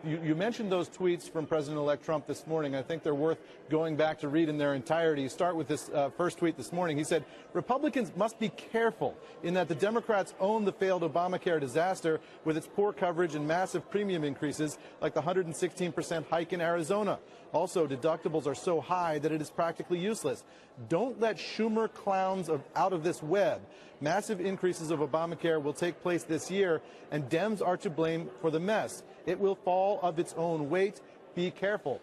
You mentioned those tweets from President-elect Trump this morning. I think they're worth going back to read in their entirety. You start with this first tweet this morning. He said, Republicans must be careful in that the Democrats own the failed Obamacare disaster with its poor coverage and massive premium increases like the 116% hike in Arizona. Also, deductibles are so high that it is practically useless. Don't let Schumer clowns out of this web. Massive increases of Obamacare will take place this year, and Dems are to blame for the mess. It will fall of its own weight. Be careful.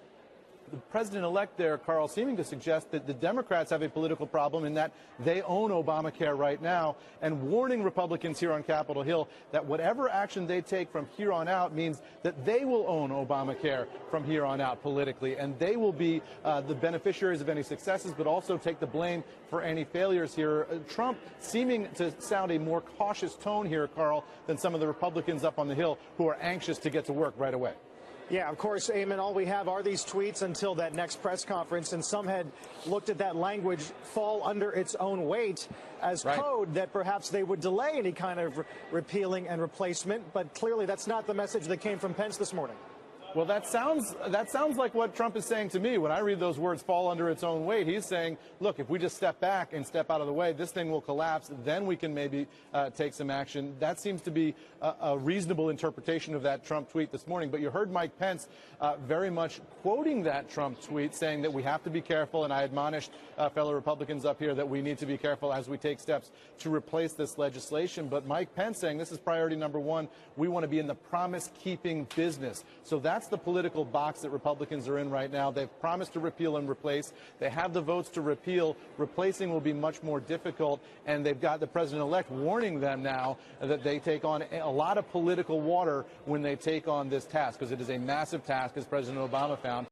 The president-elect there, Carl, seeming to suggest that the Democrats have a political problem in that they own Obamacare right now, and warning Republicans here on Capitol Hill that whatever action they take from here on out means that they will own Obamacare from here on out politically, and they will be the beneficiaries of any successes, but also take the blame for any failures here. Trump seeming to sound a more cautious tone here, Carl, than some of the Republicans up on the Hill who are anxious to get to work right away. Yeah, of course, Eamon, all we have are these tweets until that next press conference, and some had looked at that language fall under its own weight as code that perhaps they would delay any kind of repealing and replacement, but clearly that's not the message that came from Pence this morning. Well, that sounds like what Trump is saying to me. When I read those words, fall under its own weight, he's saying, look, if we just step back and step out of the way, this thing will collapse. Then we can maybe take some action. That seems to be a reasonable interpretation of that Trump tweet this morning. But you heard Mike Pence very much quoting that Trump tweet, saying that we have to be careful. And I admonished fellow Republicans up here that we need to be careful as we take steps to replace this legislation. But Mike Pence saying this is priority number one. We want to be in the promise-keeping business. So that's the political box that Republicans are in right now. They've promised to repeal and replace. They have the votes to repeal. Replacing will be much more difficult, and they've got the president-elect warning them now that they take on a lot of political water when they take on this task, because it is a massive task, as President Obama found.